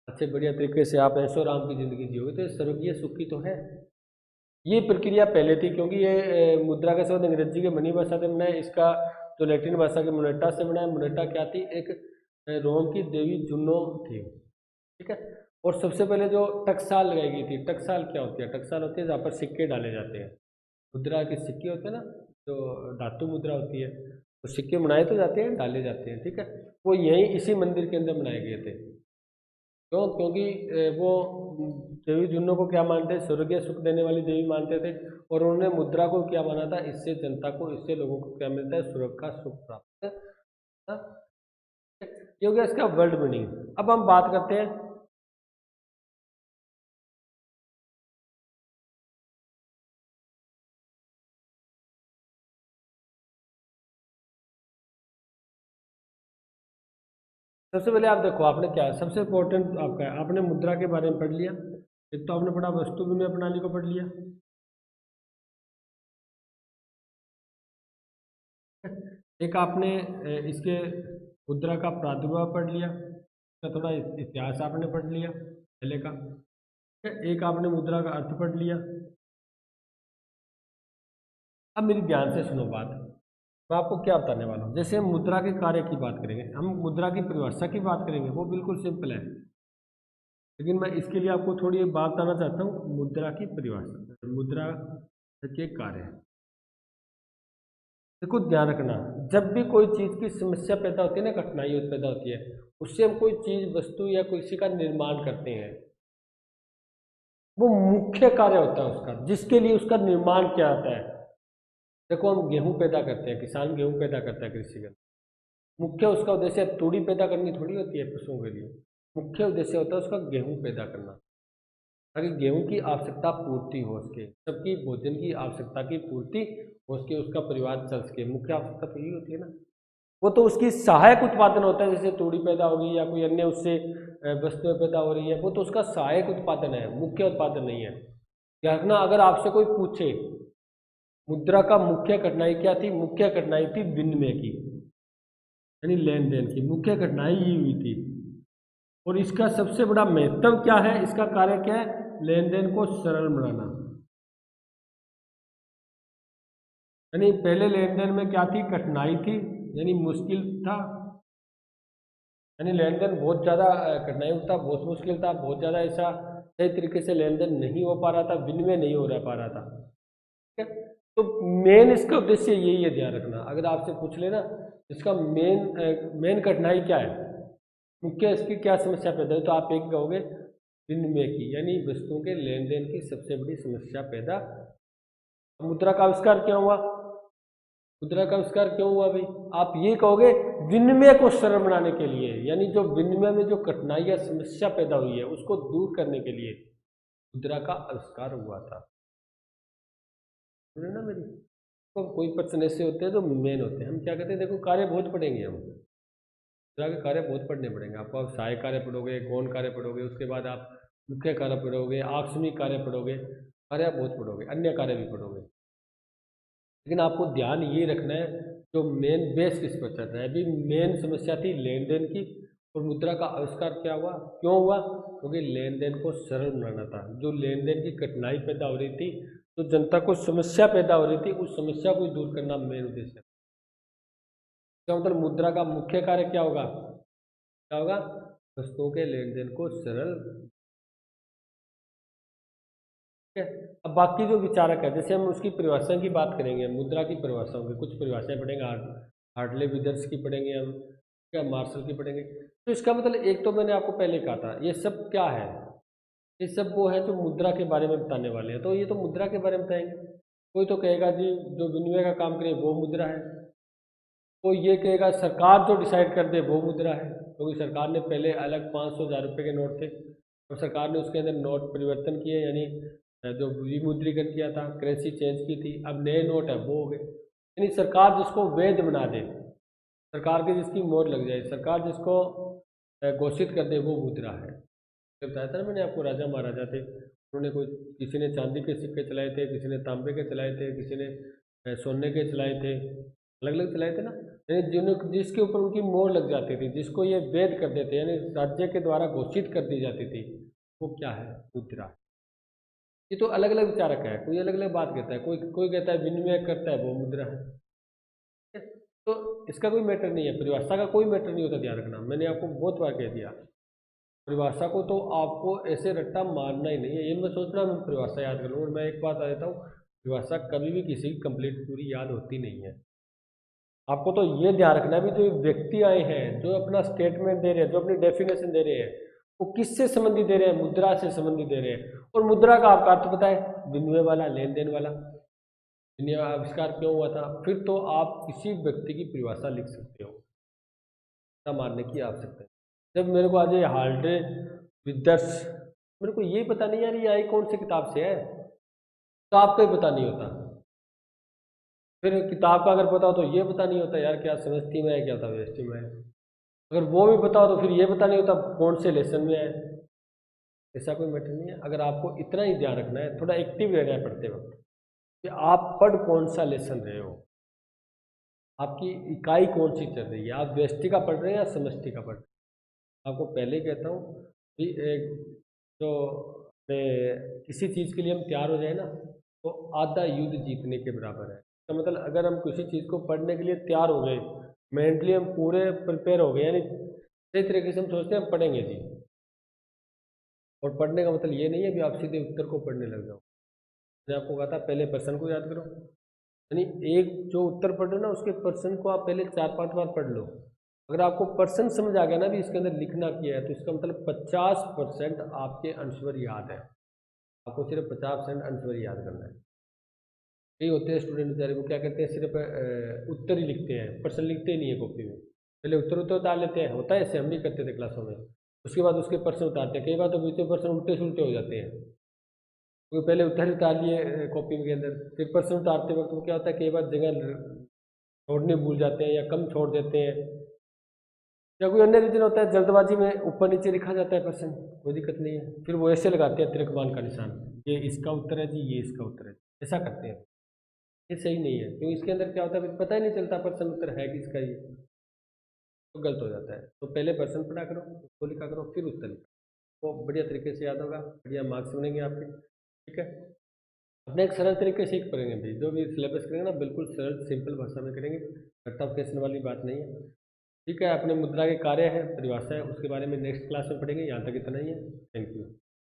अच्छे बढ़िया तरीके से आप ऐशो आराम की जिंदगी जियोगे, तो स्वर्गीय सुख की तो है। ये प्रक्रिया पहले थी, क्योंकि ये मुद्रा का शब्द अंग्रेजी के मनी भाषा से बना है, इसका जो लैटिन भाषा के मोनेटा से बना है। मोनेटा क्या थी? एक रोम की देवी जुनो थी। ठीक है, और सबसे पहले जो टकसाल लगाई गई थी, टकसाल क्या होती है? टकसाल होती है जहाँ पर सिक्के डाले जाते हैं, मुद्रा के सिक्के होते हैं ना, जो धातु मुद्रा होती है, तो सिक्के बनाए तो जाते हैं, डाले जाते हैं। ठीक है, वो यहीं इसी मंदिर के अंदर बनाए गए थे। क्यों? क्योंकि वो देवी जुन्नों को क्या मानते? स्वर्गीय सुख देने वाली देवी मानते थे। और उन्होंने मुद्रा को क्या माना था? इससे जनता को, इससे लोगों को क्या मिलता है? स्वर्ग का सुख प्राप्त है। हाँ? ये हो गया इसका वर्ल्ड मीनिंग। अब हम बात करते हैं सबसे पहले आप देखो, आपने क्या सबसे इम्पोर्टेंट आपका है, आपने मुद्रा के बारे में पढ़ लिया। एक तो आपने पढ़ा वस्तु विनिमय प्रणाली को पढ़ लिया, एक आपने इसके मुद्रा का प्रादुर्भाव पढ़ लिया, इसका थोड़ा इतिहास आपने पढ़ लिया पहले का। एक आपने मुद्रा का अर्थ पढ़ लिया। अब मेरी ध्यान से सुनो बात, मैं आपको क्या बताने वाला हूँ। जैसे हम मुद्रा के कार्य की बात करेंगे, हम मुद्रा की परिभाषा की बात करेंगे, वो बिल्कुल सिंपल है। लेकिन मैं इसके लिए आपको थोड़ी एक बात बताना चाहता हूँ, मुद्रा की परिभाषा, मुद्रा के कार्य। देखो ध्यान रखना, जब भी कोई चीज़ की समस्या पैदा होती है ना, कठिनाई पैदा होती है, उससे हम कोई चीज़, वस्तु या किसी का निर्माण करते हैं, वो मुख्य कार्य होता है उसका, जिसके लिए उसका निर्माण किया जाता है। देखो हम गेहूं पैदा करते हैं, किसान गेहूं पैदा करता है कृषि का, मुख्य उसका उद्देश्य तूड़ी पैदा करनी थोड़ी होती है पशुओं के लिए। मुख्य उद्देश्य होता है उसका गेहूं पैदा करना, ताकि गेहूं की आवश्यकता पूर्ति हो सके, सबकी भोजन की आवश्यकता की पूर्ति हो सके, उसका परिवार चल सके। मुख्य आवश्यकता तो यही होती है ना। वो तो उसकी सहायक उत्पादन होता है, जैसे तूड़ी पैदा होगी या कोई अन्य उससे वस्तुएं पैदा हो रही है, वो तो उसका सहायक उत्पादन है, मुख्य उत्पादन नहीं है। ध्यान रखना, अगर आपसे कोई पूछे मुद्रा का मुख्य कठिनाई क्या थी, मुख्य कठिनाई थी विनिमय की, यानी लेन देन की मुख्य कठिनाई ये हुई थी। और इसका सबसे बड़ा महत्व क्या है, इसका कार्य क्या है? लेन देन को सरल बनाना। यानी पहले लेन देन में क्या थी? कठिनाई थी, यानी मुश्किल था, यानी लेन देन बहुत ज़्यादा कठिनाई था, बहुत मुश्किल था, बहुत ज़्यादा ऐसा सही तरीके से लेन देन नहीं हो पा रहा था, विनिमय नहीं हो रहा पा रहा था। ठीक है। तो मेन इसका उद्देश्य यही है, ध्यान रखना। अगर आपसे पूछ लेना इसका मेन कठिनाई क्या है, मुख्य इसकी क्या समस्या पैदा है, तो आप एक कहोगे विनिमय की, यानी वस्तुओं के लेन देन की सबसे बड़ी समस्या पैदा। मुद्रा का आविष्कार क्या हुआ, मुद्रा का आविष्कार क्यों हुआ भाई, आप ये कहोगे विनिमय को सरल बनाने के लिए, यानी जो विनिमय में जो कठिनाई या समस्या पैदा हुई है उसको दूर करने के लिए मुद्रा का आविष्कार हुआ था। सुने ना मेरी, तो कोई प्रश्न ऐसे होते हैं जो मेन होते हैं, हम क्या कहते हैं, देखो कार्य बहुत पढ़ेंगे हम, मुद्रा के कार्य बहुत पढ़ने पड़ेंगे आपको। आप सहायक कार्य पढ़ोगे, गौण कार्य पढ़ोगे, उसके बाद आप मुख्य कार्य पढ़ोगे, आकस्मिक कार्य पढ़ोगे, कार्य आप बहुत पढ़ोगे, अन्य कार्य भी पढ़ोगे। लेकिन आपको ध्यान ये रखना है जो मेन बेस किस पर चल रहा है। अभी मेन समस्या थी लेन देन की, और मुद्रा का आविष्कार क्या हुआ, क्यों हुआ, क्योंकि लेन देन को सरल बनाना था। जो लेन देन की कठिनाई पैदा हो रही थी, तो जनता को समस्या पैदा हो रही थी, उस समस्या को दूर करना मेन उद्देश्य है। इसका मतलब मुद्रा का मुख्य कार्य क्या होगा, क्या होगा, वस्तुओं के लेन देन को सरल। ठीक है। अब बाकी जो विचारक है, जैसे हम उसकी परिभाषा की बात करेंगे, मुद्रा की परिभाषाओं की कुछ परिभाषाएं पढ़ेंगे, हार्टले विदर्स की पढ़ेंगे हम, क्या मार्शल की पढ़ेंगे। तो इसका मतलब एक तो मैंने आपको पहले कहा था, ये सब क्या है, ये सब वो है जो मुद्रा के बारे में बताने वाले हैं। तो ये तो मुद्रा के बारे में बताएंगे। कोई तो कहेगा जी जो विनिमय का काम करे वो मुद्रा है, कोई ये कहेगा सरकार जो डिसाइड कर दे वो मुद्रा है, क्योंकि सरकार ने पहले अलग 500 1000 रुपये के नोट थे, तो सरकार ने उसके अंदर नोट परिवर्तन किए, यानी जो विमुद्रीकरण किया था, करेंसी चेंज की थी, अब नए नोट है वो हो गए। यानी सरकार जिसको वैध बना दे, सरकार की जिसकी मोहर लग जाए, सरकार जिसको घोषित कर दे, वो मुद्रा है। तो बताया था ना मैंने आपको, राजा महाराजा थे, उन्होंने कोई, किसी ने चांदी के सिक्के चलाए थे, किसी ने तांबे के चलाए थे, किसी ने सोने के चलाए थे, अलग अलग चलाए थे ना। यानी जिसके ऊपर उनकी मोहर लग जाती थी, जिसको ये वैध कर देते, यानी राज्य के द्वारा घोषित कर दी जाती थी, वो क्या है, मुद्रा। ये तो अलग अलग विचारक है, कोई अलग अलग बात कहता है, कोई कोई कहता है विनिमय करता है वो मुद्रा है। तो इसका कोई मैटर नहीं है, परिभाषा का कोई मैटर नहीं होता, ध्यान रखना, मैंने आपको बहुत बार कह दिया। परिभाषा को तो आपको ऐसे रट्टा मारना ही नहीं है, ये मैं सोचना मैं परिभाषा याद कर लूँगा। मैं एक बात आ देता हूँ, परिभाषा कभी भी किसी की कंप्लीट पूरी याद होती नहीं है। आपको तो ये ध्यान रखना है भी जो व्यक्ति आए हैं, जो अपना स्टेटमेंट दे रहे हैं, जो अपनी डेफिनेशन दे रहे हैं, वो किससे संबंधित दे रहे हैं, मुद्रा से संबंधित दे रहे हैं। और मुद्रा का आपका अर्थ पता है, विनिमय वाला, लेन देन वाला। विनिमय आविष्कार क्यों हुआ था, फिर तो आप किसी व्यक्ति की परिभाषा लिख सकते हो, ऐसा मानने की आवश्यकता है। जब मेरे को आज ये हार्डे विदर्स, मेरे को ये पता नहीं यार ये आई कौन सी किताब से है, तो आपको ही पता नहीं होता। फिर किताब का अगर पता हो तो ये पता नहीं होता यार क्या समझती में है, क्या था वेस्टी में है। अगर वो भी पता हो तो फिर ये पता नहीं होता कौन से लेसन में है। ऐसा कोई मैटर नहीं है। अगर आपको इतना ही ध्यान रखना है, थोड़ा एक्टिव रहना है पढ़ते वक्त, कि आप पढ़ कौन सा लेसन रहे हो, आपकी इकाई कौन सी चल रही है, आप व्यष्टि का पढ़ रहे हैं या समष्टि का पढ़ रहे हैं। आपको पहले ही कहता हूँ कि एक जो किसी चीज़ के लिए हम तैयार हो जाए ना, तो आधा युद्ध जीतने के बराबर है। तो मतलब अगर हम किसी चीज़ को पढ़ने के लिए तैयार हो गए, मेंटली हम पूरे प्रिपेयर हो गए, यानी सही तरीके से हम सोचते हैं हम पढ़ेंगे जी। और पढ़ने का मतलब ये नहीं है कि आप सीधे उत्तर को पढ़ने लग जाओ। मैंने आपको कहा था पहले प्रश्न को याद करो, यानी एक जो उत्तर पढ़ रहे हो ना उसके प्रश्न को आप पहले 4-5 बार पढ़ लो। अगर आपको प्रश्न समझ आ गया ना भी इसके अंदर लिखना क्या है, तो इसका मतलब 50% आपके आंसर याद है। आपको सिर्फ 50% आंसर याद करना है। कई होते हैं स्टूडेंट बेचारे, वो क्या करते हैं, सिर्फ उत्तर ही लिखते हैं, प्रश्न लिखते ही नहीं है कॉपी में। पहले उत्तर उत्तर उतार लेते हैं, होता है ऐसे, हम भी करते थे क्लासों में। उसके बाद उसके प्रश्न उतारते हैं, कई बार तो बीच में प्रश्न उल्टे सुलटे हो जाते हैं। तो पहले उत्तर उतार लिए कॉपी के अंदर, फिर प्रश्न उतारते वक्त वो क्या होता है, कई बार जगह छोड़ने भूल जाते हैं या कम छोड़ देते हैं, या कोई अन्य रीजन होता है, जल्दबाजी में ऊपर नीचे लिखा जाता है प्रश्न, कोई दिक्कत नहीं है, फिर वो ऐसे लगाते हैं तिरकमान का निशान, ये इसका उत्तर है जी, ये इसका उत्तर है, ऐसा करते हैं। ये सही नहीं है, क्योंकि इसके अंदर क्या होता है पता ही नहीं चलता प्रश्न उत्तर है किसका, ये तो गलत हो जाता है। तो पहले प्रश्न पढ़ा करो, उसको लिखा करो, फिर उत्तर लिखा, तो बढ़िया तरीके से याद होगा, बढ़िया मार्क्स बनेंगे आपके। ठीक है। अपने एक सरल तरीके से पढ़ेंगे भाई, जो भी सिलेबस करेंगे ना बिल्कुल सरल सिंपल भाषा में करेंगे, टफ क्वेश्चन वाली बात नहीं है। ठीक है। अपने मुद्रा के कार्य है, परिभाषा है, उसके बारे में नेक्स्ट क्लास में पढ़ेंगे। यहाँ तक इतना ही है। Thank you.